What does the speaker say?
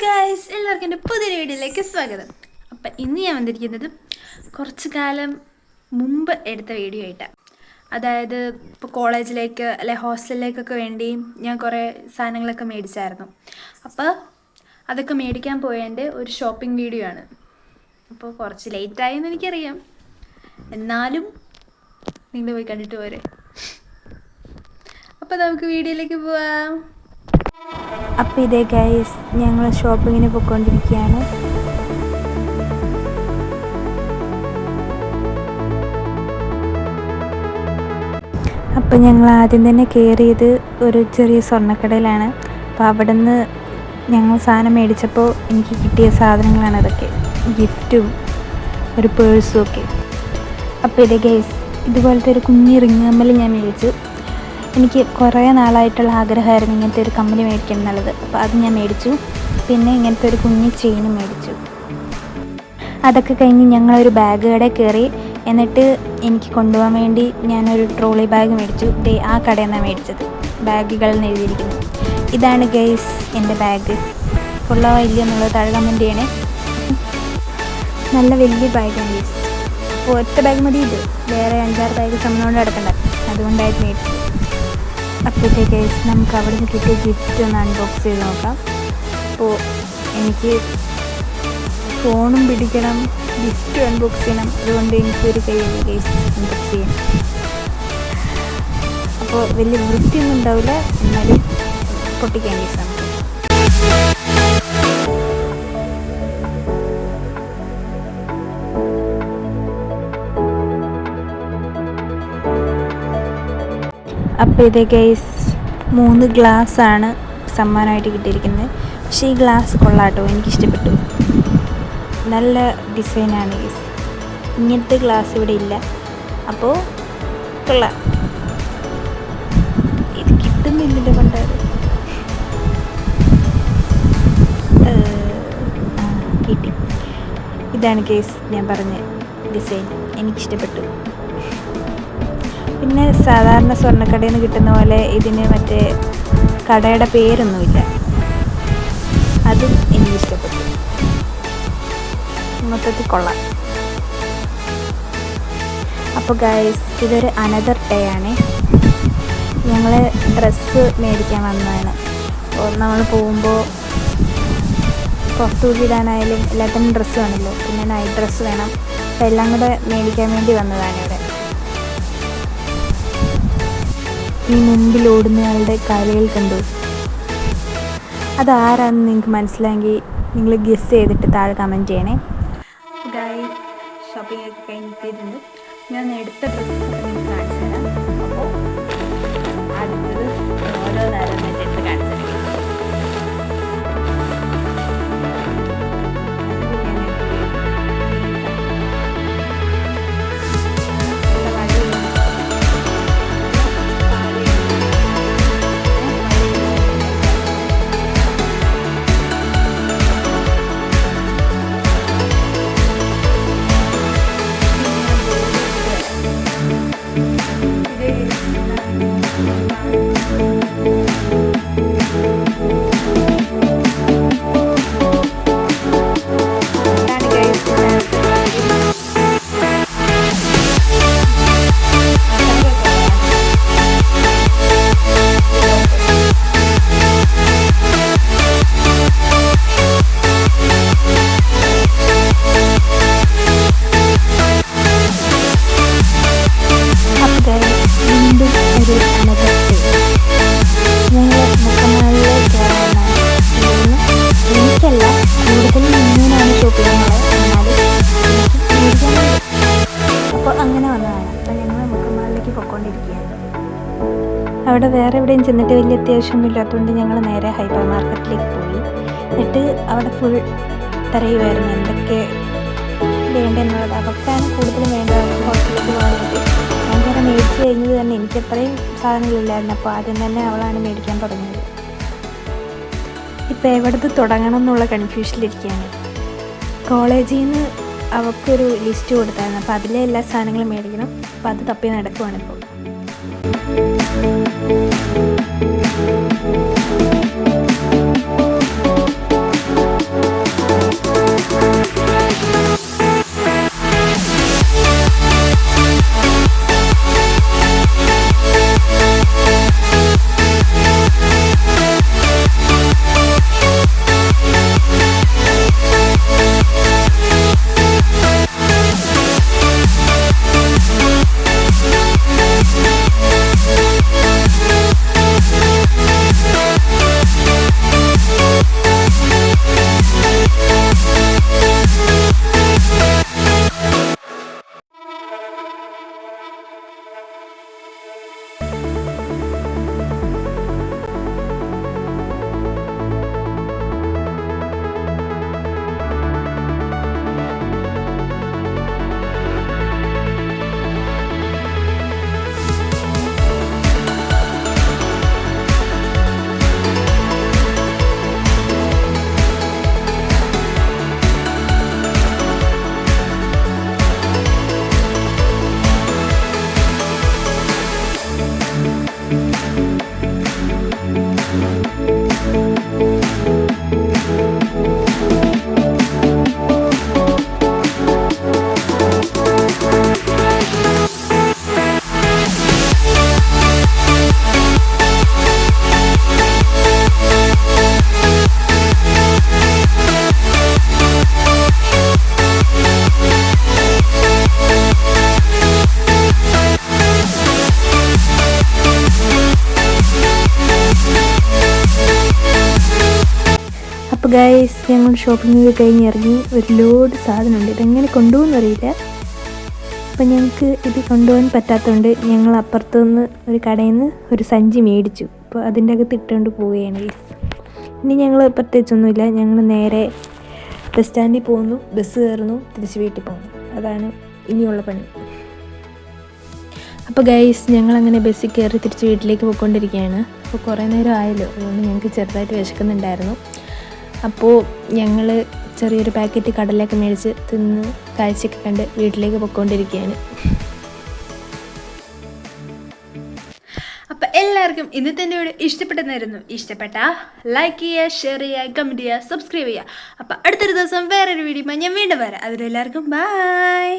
Guys, എല്ലാവർക്കും എൻ്റെ പുതിയ വീഡിയോയിലേക്ക് സ്വാഗതം. അപ്പം ഇന്ന് ഞാൻ വന്നിരിക്കുന്നത് കുറച്ച് കാലം മുമ്പ് എടുത്ത വീഡിയോ ആയിട്ടാണ്. അതായത് ഇപ്പോൾ കോളേജിലേക്ക് അല്ലെ ഹോസ്റ്റലിലേക്കൊക്കെ വേണ്ടി ഞാൻ കുറേ സാധനങ്ങളൊക്കെ മേടിച്ചായിരുന്നു. അപ്പോൾ അതൊക്കെ മേടിക്കാൻ പോയതിൻ്റെ ഒരു ഷോപ്പിംഗ് വീഡിയോ ആണ്. അപ്പോൾ കുറച്ച് ലേറ്റായെന്ന് എനിക്കറിയാം, എന്നാലും നിങ്ങൾ പോയി കണ്ടിട്ട് പോരെ. അപ്പോൾ നമുക്ക് വീഡിയോയിലേക്ക് പോവാം. അപ്പോൾ ഇതേ ഗൈസ്, ഞങ്ങൾ ഷോപ്പിങ്ങിന് പോയിക്കൊണ്ടിരിക്കുകയാണ്. അപ്പോൾ ഞങ്ങൾ ആദ്യം തന്നെ കയറിയത് ഒരു ചെറിയ സ്വർണ്ണക്കടയിലാണ്. അപ്പോൾ അവിടെ നിന്ന് ഞങ്ങൾ സാധനം മേടിച്ചപ്പോൾ എനിക്ക് കിട്ടിയ സാധനങ്ങളാണ് അതൊക്കെ, ഗിഫ്റ്റും ഒരു പേഴ്സും ഒക്കെ. അപ്പോൾ ഇതേ ഗൈസ്, ഇതുപോലത്തെ ഒരു കുഞ്ഞി റിങ് കമ്മൽ ഞാൻ മേടിച്ചു. എനിക്ക് കുറേ നാളായിട്ടുള്ള ആഗ്രഹമായിരുന്നു ഇങ്ങനത്തെ ഒരു കമ്മൽ മേടിക്കണം എന്നുള്ളത്. അപ്പോൾ അത് ഞാൻ മേടിച്ചു. പിന്നെ ഇങ്ങനത്തെ ഒരു കുഞ്ഞി ചെയിനും മേടിച്ചു. അതൊക്കെ കഴിഞ്ഞ് ഞങ്ങളൊരു ബാഗ് കടയിൽ കയറി. എന്നിട്ട് എനിക്ക് കൊണ്ടുപോകാൻ വേണ്ടി ഞാനൊരു ട്രോളി ബാഗ് മേടിച്ചു. ആ കടയിൽ നിന്നാണ് മേടിച്ചത്. ബാഗുകൾ എന്ന് എഴുതിയിരിക്കുന്നു. ഇതാണ് ഗൈസ് എൻ്റെ ബാഗ്. കൊള്ളാവോ ഇല്ല എന്നുള്ളത് താഴെ കമൻറ്റ് ചെയ്യണേ. നല്ല വലിയ ബാഗാണ് ഗൈസ്. അപ്പോൾ ഒറ്റ ബാഗ് മതി, ഇത് വേറെ 5-6 ബാഗ് ചുമന്നുകൊണ്ട് കിടക്കണ്ട, അതുകൊണ്ടായിട്ട് മേടിച്ചത്. അപ്പോഴത്തെ ഗൈസ്, നമുക്ക് അവിടെ നിന്ന് കിട്ടിയ ഗിഫ്റ്റ് ഒന്ന് അൺബോക്സ് ചെയ്ത് നോക്കാം. അപ്പോൾ എനിക്ക് ഫോണും പിടിക്കണം, ഗിഫ്റ്റ് അൺബോക്സ് ചെയ്യണം, അതുകൊണ്ട് എനിക്കൊരു കൈയ്യിൽ ഗൈസ് അൺബോക്സ് ചെയ്യണം. അപ്പോൾ വലിയ വൃത്തിയൊന്നും ഉണ്ടാവില്ല, എന്നാലും പൊട്ടിക്കാൻ ഗൈസ് നമുക്ക്. അപ്പോൾ ഇത് ഗൈസ് 3 ഗ്ലാസ്സാണ് സമ്മാനമായിട്ട് കിട്ടിയിരിക്കുന്നത്. പക്ഷേ ഈ ഗ്ലാസ് കൊള്ളാട്ടോ, എനിക്കിഷ്ടപ്പെട്ടു. നല്ല ഡിസൈനാണ് ഗൈസ്. ഇങ്ങനത്തെ ഗ്ലാസ് ഇവിടെ ഇല്ല, അപ്പോൾ കൊള്ളാം. ഇത് കിട്ടുന്നില്ലല്ലോ പണ്ടാറ്. കിട്ടി. ഇതാണ് ഗൈസ് ഞാൻ പറഞ്ഞ ഡിസൈൻ, എനിക്കിഷ്ടപ്പെട്ടു. പിന്നെ സാധാരണ സ്വർണ്ണക്കടയിൽ നിന്ന് കിട്ടുന്ന പോലെ ഇതിന് മറ്റേ കടയുടെ പേരൊന്നുമില്ല, അതും എനിക്കിഷ്ടപ്പെട്ടു. മൊത്തത്തിൽ കൊള്ളാം. അപ്പോൾ ഗൈസ്, ഇതൊരു അനദർ ഡേ ആണ്. ഞങ്ങൾ ഡ്രസ്സ് മേടിക്കാൻ വന്നതാണ്. അപ്പോൾ നമ്മൾ പോകുമ്പോൾ പുറത്തുകൂടി ഇടാനായാലും എല്ലാത്തിനും ഡ്രസ്സ് വേണമല്ലോ, പിന്നെ നൈറ്റ് ഡ്രസ്സ് വേണം. അപ്പോൾ എല്ലാം കൂടെ മേടിക്കാൻ വേണ്ടി വന്നതാണ് ഇവിടെ. ഈ മുമ്പിൽ ഓടുന്നയാളുടെ കാലുകൾ കണ്ടു. അതാരാന്ന് നിങ്ങൾക്ക് മനസ്സിലായെങ്കിൽ നിങ്ങൾ ഗെസ് ചെയ്തിട്ട് താഴെ കമൻറ്റ് ചെയ്യണേ. ഗൈസ്, ഷോപ്പിംഗ് ഒക്കെ കഴിഞ്ഞിട്ടുണ്ട്. ഞാൻ എടുത്ത ഡ്രസ്സൊക്കെ നിങ്ങൾക്ക് കാണിച്ചു തരാം. അപ്പോൾ അടുത്തത് ഓരോ നേരം എടുത്ത് കാണിച്ചു തരാം. അവിടെ വേറെ എവിടെയും ചെന്നിട്ട് വലിയ അത്യാവശ്യമൊന്നും ഇല്ലാത്തതുകൊണ്ട് ഞങ്ങൾ നേരെ ഹൈപ്പർ മാർക്കറ്റിലേക്ക് പോയി. എന്നിട്ട് അവിടെ ഫുൾ തിരയുമായിരുന്നു എന്തൊക്കെ വേണ്ടെന്നുള്ളത്. അവർക്കാണ് കൂടുതലും വേണ്ടത് ഹോസ്റ്റലിലേക്ക് പോകാനായിട്ട്. ഞാൻ വേറെ മേടിച്ച് കഴിഞ്ഞത് തന്നെ എനിക്ക് അത്രയും സാധനങ്ങളില്ലായിരുന്നു. അപ്പോൾ ആദ്യം തന്നെ അവളാണ് മേടിക്കാൻ തുടങ്ങിയത്. ഇപ്പോൾ എവിടുത്തെ തുടങ്ങണം എന്നുള്ള കൺഫ്യൂഷനിലിരിക്കുകയാണ്. കോളേജിൽ നിന്ന് അവൾക്കൊരു ലിസ്റ്റ് കൊടുത്തായിരുന്നു. അപ്പോൾ അതിലെ എല്ലാ സാധനങ്ങളും മേടിക്കണം. അപ്പോൾ അത് തപ്പി നടക്കുവാണിപ്പോൾ. അപ്പോൾ ഗൈസ് ഞങ്ങൾ ഷോപ്പിംഗ് കഴിഞ്ഞ് ഇറങ്ങി. ഒരു ലോഡ് സാധനമുണ്ട്, ഇതെങ്ങനെ കൊണ്ടുപോകുമെന്നറിയില്ല. അപ്പോൾ ഞങ്ങൾക്ക് ഇത് കൊണ്ടുപോകാൻ പറ്റാത്തതുകൊണ്ട് ഞങ്ങൾ അപ്പുറത്തുനിന്ന് ഒരു കടയിൽ നിന്ന് ഒരു സഞ്ചി മേടിച്ചു. അപ്പോൾ അതിൻ്റെ അകത്ത് ഇട്ടുകൊണ്ട് പോവുകയാണ് ഗൈസ്. ഇനി ഞങ്ങൾ പ്രത്യേകിച്ചൊന്നുമില്ല, ഞങ്ങൾ നേരെ ബസ് സ്റ്റാൻഡിൽ പോകുന്നു, ബസ് കയറുന്നു, തിരിച്ച് വീട്ടിൽ പോകുന്നു. അതാണ് ഇനിയുള്ള പണി. അപ്പോൾ ഗൈസ് ഞങ്ങളങ്ങനെ ബസ്സിൽ കയറി തിരിച്ച് വീട്ടിലേക്ക് പോയിക്കൊണ്ടിരിക്കുകയാണ്. അപ്പോൾ കുറേ നേരം ആയല്ലോ, അതുകൊണ്ട് ഞങ്ങൾക്ക് ചെറുതായിട്ട് വിശക്കുന്നുണ്ടായിരുന്നു. അപ്പോൾ ഞങ്ങൾ ചെറിയൊരു പാക്കറ്റ് കടലൊക്കെ മേടിച്ച് തിന്ന് കാഴ്ചയൊക്കെ കണ്ട് വീട്ടിലേക്ക് പോയിക്കൊണ്ടിരിക്കുകയാണ്. അപ്പം എല്ലാവർക്കും ഇന്നത്തെ എൻ്റെ വീഡിയോ ഇഷ്ടപ്പെട്ടെന്നായിരുന്നു. ഇഷ്ടപ്പെട്ടാൽ ലൈക്ക് ചെയ്യുക, ഷെയർ ചെയ്യുക, കമൻറ്റ് ചെയ്യുക, സബ്സ്ക്രൈബ് ചെയ്യുക. അപ്പം അടുത്തൊരു ദിവസം വേറൊരു വീഡിയോ ഞാൻ വീണ്ടും വരാം. അതിലെല്ലാവർക്കും ബൈ.